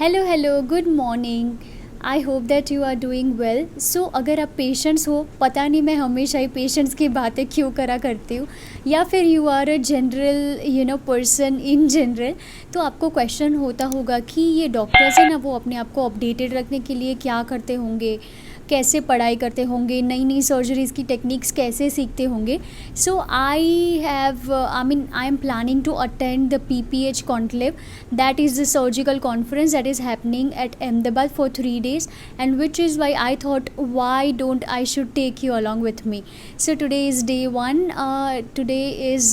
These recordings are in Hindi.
Hello good morning. I hope that you are doing well. So अगर आप पेशेंट्स हो, पता नहीं मैं हमेशा ही पेशेंट्स की बातें क्यों करा करती हूँ, या फिर you are a general person in general, तो आपको क्वेश्चन होता होगा कि ये डॉक्टर्स हैं ना, वो अपने आप को अपडेटेड रखने के लिए क्या करते होंगे, कैसे पढ़ाई करते होंगे, नई नई सर्जरीज़ की टेक्निक्स कैसे सीखते होंगे। So I am planning to attend the PPH conclave, that is the surgical conference that is happening at Ahmedabad for 3 days, and which is why I thought, why don't I should take you along with me. So today is day one. Today is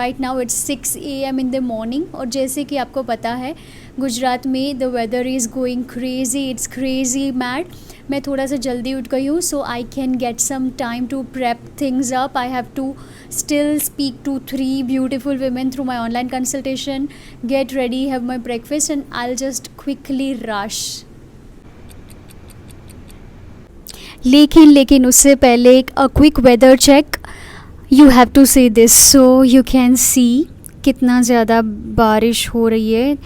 right now it's 6 a.m. in the morning, और जैसे कि आपको पता है गुजरात में the weather is going crazy, it's crazy mad. मैं थोड़ा सा जल्दी उठ गई हूँ, so I can get some time to prep things up. I have to still speak to 3 beautiful women through my online consultation, get ready, have my breakfast, and I'll just quickly rush. लेकिन उससे पहले एक quick weather check. You have to see this, so you can see कितना ज़्यादा बारिश हो रही है.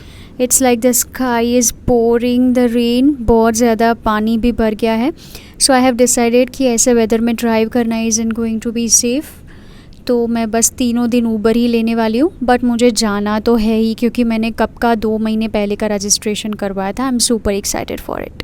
It's like the sky is pouring the rain. बहुत ज़्यादा पानी भी भर गया है. सो आई हैव डिसाइडेड कि ऐसे वेदर में ड्राइव करना is in going to be safe. तो मैं बस तीनों दिन ऊबर ही लेने वाली हूँ, बट मुझे जाना तो है ही, क्योंकि मैंने कब का 2 महीने पहले का रजिस्ट्रेशन करवाया था. I am super excited for it.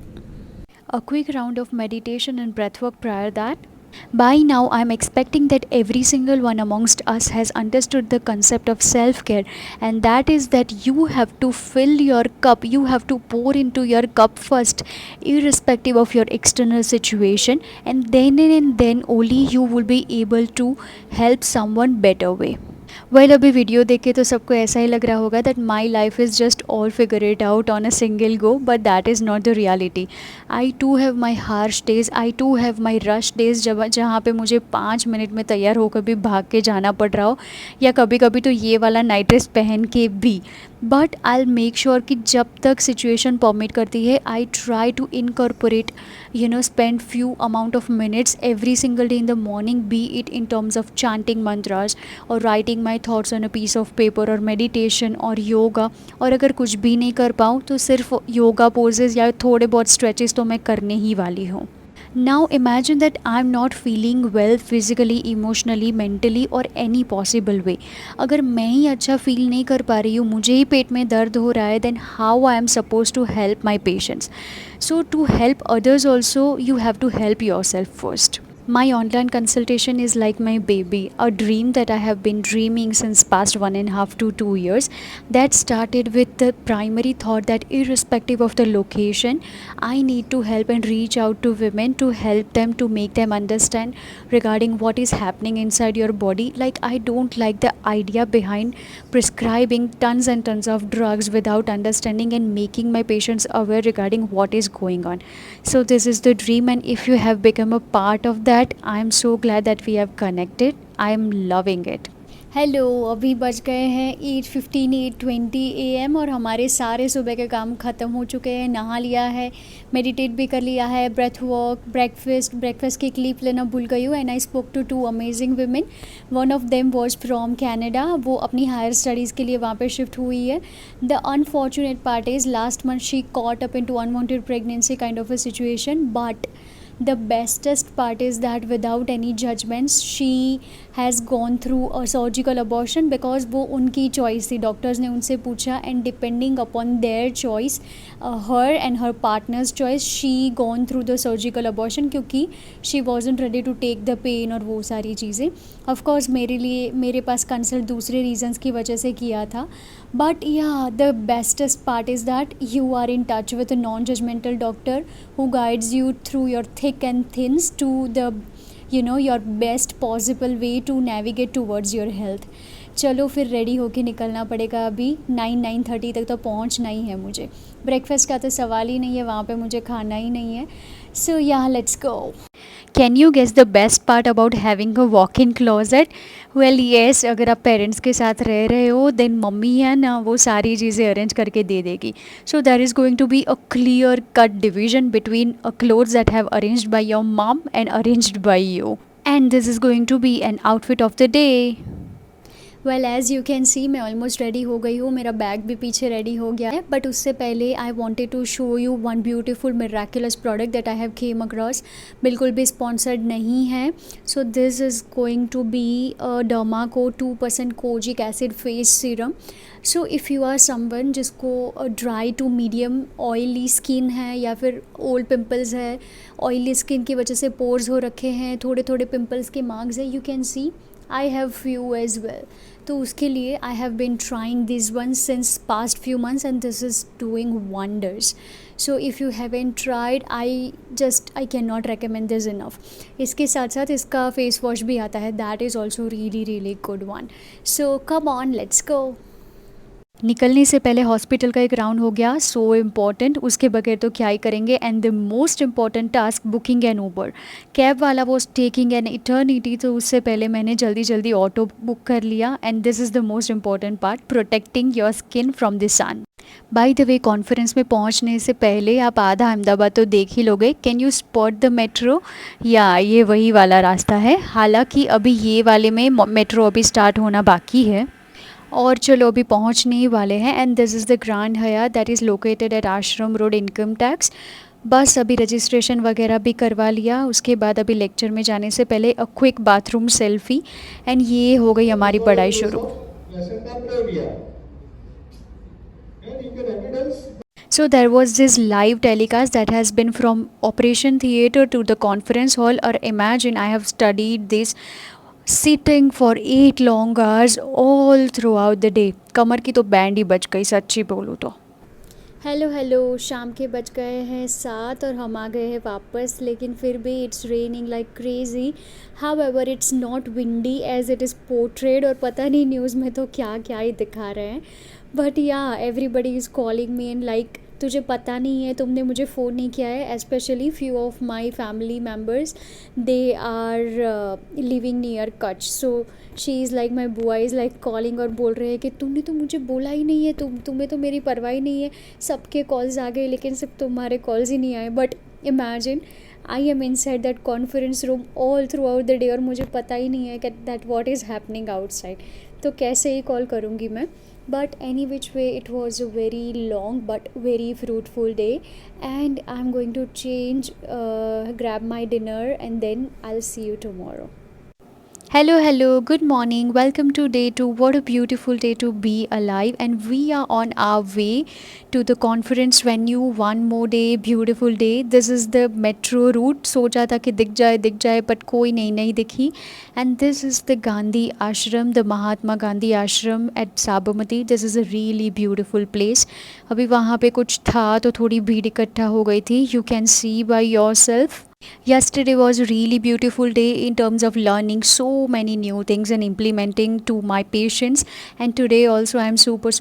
A quick round of meditation and breathwork prior that. By now, I'm expecting that every single one amongst us has understood the concept of self care, and that is that you have to fill your cup, you have to pour into your cup first, irrespective of your external situation, and then only you will be able to help someone better way. Well अभी वीडियो देख के तो सबको ऐसा ही लग रहा होगा that my life is just all figure it out on a single go, but that is not the reality. I too have my harsh days, I too have my rush days, जहाँ पे मुझे 5 मिनट में तैयार होकर भी भाग के जाना पड़ रहा हो, या कभी कभी तो ये वाला नाइट ड्रेस पहन के भी. But I will make sure कि जब तक सिचुएशन परमिट करती है, I try to incorporate, spend few amount of minutes every single day in the morning, be it in terms of chanting mantras or writing my thoughts on a piece of paper or meditation or yoga. और अगर कुछ भी नहीं कर पाऊँ तो सिर्फ योगा पोजेज या थोड़े बहुत स्ट्रेचेस तो मैं करने ही वाली हूँ. Now imagine that I'm not feeling well physically, emotionally, mentally or any possible way. अगर मैं ही अच्छा फील नहीं कर पा रही हूँ, मुझे ही पेट में दर्द हो रहा है, then how I am supposed to help my patients? So to help others also, you have to help yourself first. My online consultation is like my baby, a dream that I have been dreaming since past 1.5 to 2 years. That started with the primary thought that irrespective of the location, I need to help and reach out to women to help them, to make them understand regarding what is happening inside your body. Like, I don't like the idea behind prescribing tons and tons of drugs without understanding and making my patients aware regarding what is going on. So this is the dream, and if you have become a part of that, I am so glad that we have connected. I am loving it. Hello, अभी बज गए हैं 8:15 8:20 AM, और हमारे सारे सुबह के काम ख़त्म हो चुके हैं. नहा लिया है, मेडिटेट भी कर लिया है, ब्रेथ वॉक, ब्रेकफास्ट की क्लिप लेना भूल गई हूँ. And I spoke to 2 amazing women. One of them was from Canada. वो अपनी हायर स्टडीज़ के लिए वहाँ पे शिफ्ट हुई है. The unfortunate part is last month she caught up into unwanted pregnancy kind of a situation. But the bestest part is that without any judgments she has gone through a surgical abortion, because वो उनकी choice थी. डॉक्टर्स ने उनसे पूछा, and depending upon their choice, her and her partner's choice, she gone through the surgical abortion, क्योंकि she wasn't ready to take the pain और वो सारी चीज़ें. of course मेरे पास कंसल्ट दूसरे रीजंस की वजह से किया था. But yeah, the bestest part is that you are in touch with a non-judgmental doctor who guides you through your thick and thins to the your best possible way to navigate towards your health. चलो फिर रेडी होके निकलना पड़ेगा. अभी 9-9:30 तक तो पहुंचना ही है मुझे. ब्रेकफास्ट का तो सवाल ही नहीं है, वहाँ पे मुझे खाना ही नहीं है. So yeah let's go. Can you guess the best part about having a walk in closet? Well yes, अगर आप पेरेंट्स के साथ रह रहे हो, देन मम्मी है ना, वो सारी चीज़ें अरेंज करके दे देगी. So there is going to be a clear cut division between a clothes that have arranged by your mom and arranged by you. And this is going to be an outfit of the day. Well as you can see मैं ऑलमोस्ट रेडी हो गई हूँ, मेरा बैग भी पीछे रेडी हो गया है, बट उससे पहले I wanted to show you one beautiful miraculous product that I have came across. बिल्कुल भी स्पॉन्सर्ड नहीं है. So this is going to be Dermaco 2% kojic acid face serum. So if you are someone जिसको dry to medium oily skin है या फिर ओल्ड पिंपल्स है, ऑयली स्किन की वजह से पोर्स हो रखे हैं, थोड़े थोड़े पिंपल्स के मार्क्स है, you can see I have few as well. तो उसके लिए I have been trying this one since past few months and this is doing wonders. So if you haven't tried I can not recommend this enough. इसके साथ साथ इसका फेस वॉश भी आता है, that is also really really good one. So come on, let's go. निकलने से पहले हॉस्पिटल का एक राउंड हो गया, सो इम्पॉर्टेंट, उसके बगैर तो क्या ही करेंगे. And the most important task, booking an Uber. Cab वाला वॉज टेकिंग एन इटर्निटी, तो उससे पहले मैंने जल्दी जल्दी ऑटो बुक कर लिया. And this is the most important part, protecting your skin from the sun. By the way, conference में पहुंचने से पहले आप आधा अहमदाबाद तो देख ही लोगे. Can you spot the metro? या ये वही वाला रास्ता है. हालांकि अभी ये वाले में मेट्रो अभी स्टार्ट होना बाकी है और चलो अभी पहुंचने ही वाले हैं. And this is the Grand Hyatt that is located at Ashram Road, income tax. बस अभी रजिस्ट्रेशन वगैरह भी करवा लिया. उसके बाद अभी लेक्चर में जाने से पहले a quick bathroom selfie. And ये हो गई हमारी पढ़ाई शुरू. So there was this live telecast that has been from Operation Theatre to the conference hall. Or imagine I have studied this sitting for 8 long hours all throughout the day. कमर की तो बैंड ही बच गई सच्ची बोलूँ तो. हेलो, शाम के बज गए हैं 7 और हम आ गए हैं वापस. लेकिन फिर भी it's raining like crazy. However it's not windy as it is portrayed. और पता नहीं न्यूज़ में तो क्या क्या ही दिखा रहे हैं. बट या everybody is calling me and like तुझे पता नहीं है, तुमने मुझे फ़ोन नहीं किया है. Specially few of my family members, they are living near Kutch. So she is like my बुआ इज़ लाइक कॉलिंग और बोल रहे हैं कि तुमने तो मुझे बोला ही नहीं है, तुम्हें तो मेरी परवाह ही नहीं है. सबके कॉल्स आ गए लेकिन सिर्फ तुम्हारे कॉल्स ही नहीं आए. But imagine I am in side that conference room all through out the day और मुझे पता ही नहीं है कि that what is happening outside. तो कैसे ही कॉल करूँगी मैं. But any which way, it was a very long but very fruitful day, and I'm going to grab my dinner, and then I'll see you tomorrow. Hello, good morning. Welcome to day 2. What a beautiful day to be alive. And we are on our way to the conference venue. One more day, beautiful day. This is the metro route. सोचा था कि दिख जाए but कोई नहीं दिखी. And this is the Gandhi Ashram, the Mahatma Gandhi Ashram at Sabarmati. This is a really beautiful place. अभी वहाँ पे कुछ था तो थोड़ी भीड़ इकट्ठा हो गई थी. You can see by yourself. Yesterday was a really beautiful day in terms of learning so many new things and implementing to my patients. And today also I am super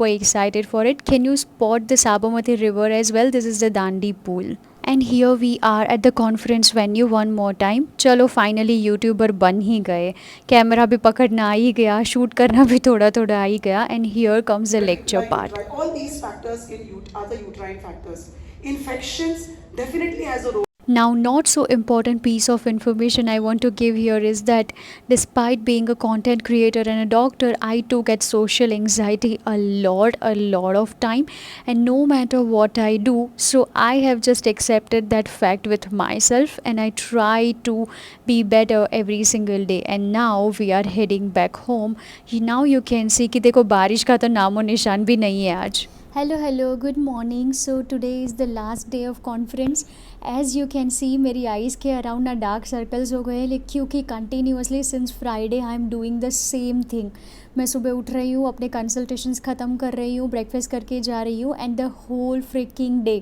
excited for it. Can you spot the Sabarmati river as well? This is the Dandi pool. And here we are at the conference venue one more time. चलो finally यूट्यूबर बन ही गए. कैमरा भी पकड़ना आ ही गया, शूट करना भी थोड़ा आ ही गया. And here comes the lecture part. All these factors are the uterine factors. Infections definitely has a role. Now, not so important piece of information I want to give here is that despite being a content creator and a doctor, I too get social anxiety a lot of time, and no matter what I do, so I have just accepted that fact with myself and I try to be better every single day. And now we are heading back home. Now you can see कि देखो बारिश का तो नामो निशान भी नहीं है आज. Hello, good morning. So today is the last day of conference. As you can see, मेरी eyes के around ना dark circles हो गए, लेकिन क्योंकि continuously since Friday I am doing the same thing. मैं सुबह उठ रही हूँ, अपने consultations ख़त्म कर रही हूँ, breakfast करके जा रही हूँ, and the whole freaking day,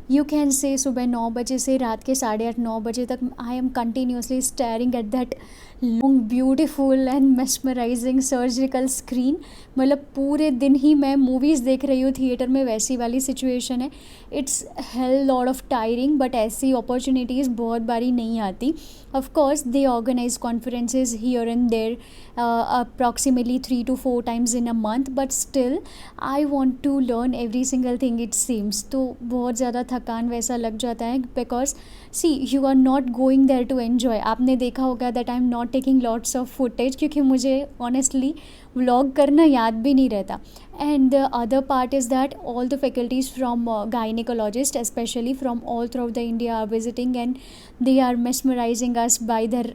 you can say सुबह 9 बजे से रात के 8:30-9 बजे तक I am continuously staring at that long beautiful and mesmerizing surgical screen. मतलब पूरे दिन ही मैं मूवीज़ देख रही हूँ थिएटर में, वैसी वाली सिचुएशन है. It's hell lot of tiring, but ऐसी अपॉर्चुनिटीज़ बहुत बारी नहीं आती. Of course they organise conferences here and there approximately 3 to 4 times in a month, but still I want to learn every single thing it seems. तो बहुत ज़्यादा थकान वैसा लग जाता है, because see you are not going there to enjoy. आपने देखा होगा that I am not taking lots of footage, क्योंकि मुझे ऑनेस्टली व्लॉग करना याद भी नहीं रहता. And the other part is that all the faculties from gynecologist, especially from all throughout the India, are visiting, and they are mesmerizing us by their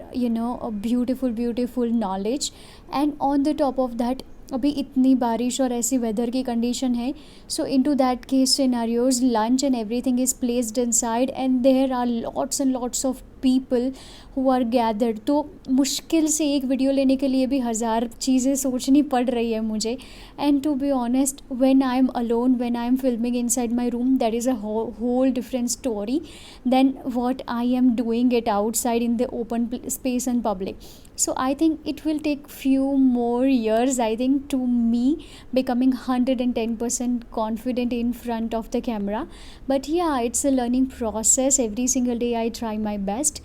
beautiful knowledge. And on the top of that, अभी इतनी बारिश और ऐसी वेदर की कंडीशन है, so into that case scenarios lunch and everything is placed inside, and there are lots and lots of people who are gathered. तो मुश्किल से एक वीडियो लेने के लिए भी हज़ार चीज़ें सोचनी पड़ रही है मुझे. And to be honest, when I am alone, when I am filming inside my room, that is a whole different story than what I am doing it outside in the open space and public. So I think it will take few more years, I think, to me becoming 110% confident in front of the camera. But yeah, it's a learning process. Every single day I try my best.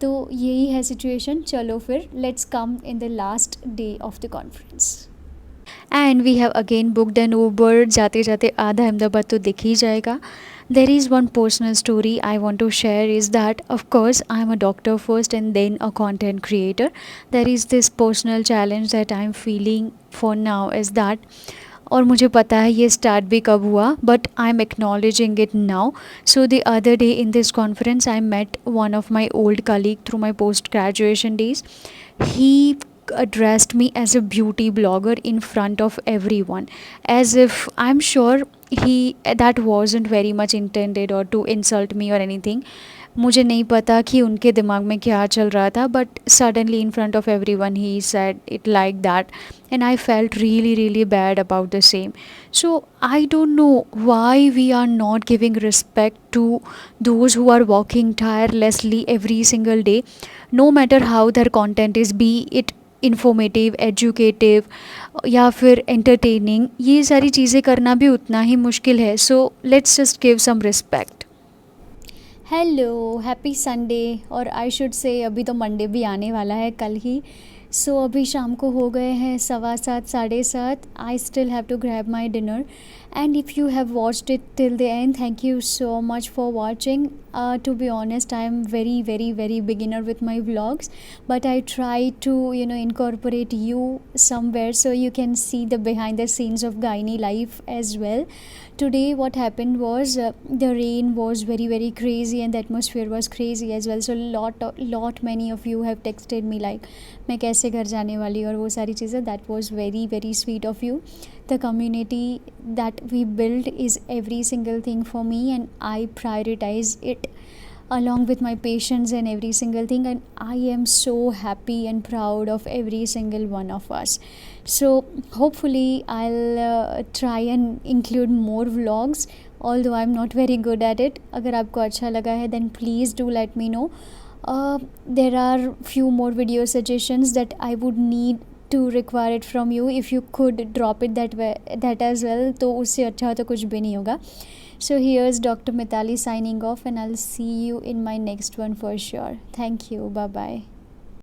तो यही है सिचुएशन. चलो फिर let's come in the last day of the conference. And we have again booked an Uber. जाते जाते आधा अहमदाबाद तो दिख ही जाएगा. There is one personal story I want to share, is that of course I am a doctor first and then a content creator. There is this personal challenge that I am feeling for now, is that, और मुझे पता है ये स्टार्ट भी कब हुआ, but I am acknowledging it now. So the other day in this conference I met one of my old colleague through my post graduation days. He addressed me as a beauty blogger in front of everyone, as if, I'm sure that wasn't very much intended or to insult me or anything. मुझे नहीं पता कि उनके दिमाग में क्या चल रहा था, but suddenly in front of everyone he said it like that, and I felt really really bad about the same. So I don't know why we are not giving respect to those who are working tirelessly every single day, no matter how their content is, be it informative, educative या फिर एंटरटेनिंग. ये सारी चीज़ें करना भी उतना ही मुश्किल है. So let's just give some respect. Hello, happy Sunday, और आई शुड से अभी तो मंडे भी आने वाला है कल ही. सो अभी शाम को हो गए हैं 7:15, 7:30. I still have to grab my dinner. And if you have watched it till the end, thank you so much for watching. To be honest, I am very beginner with my vlogs, but I try to incorporate you somewhere so you can see the behind the scenes of gynae life as well. Today what happened was the rain was very crazy and the atmosphere was crazy as well. So lot many of you have texted me like मैं कैसे घर जाने वाली और वो सारी चीज़ें. That was very sweet of you. The community that we build is every single thing for me, and I prioritize it along with my patients and every single thing, and I am so happy and proud of every single one of us. So hopefully I'll try and include more vlogs, although I'm not very good at it. अगर आपको अच्छा लगा है then please do let me know. There are few more video suggestions that I would need to require it from you. If you could drop it that as well, तो उससे अच्छा तो कुछ भी नहीं होगा. So here's Dr. Mitali signing off, and I'll see you in my next one for sure. Thank you. Bye bye.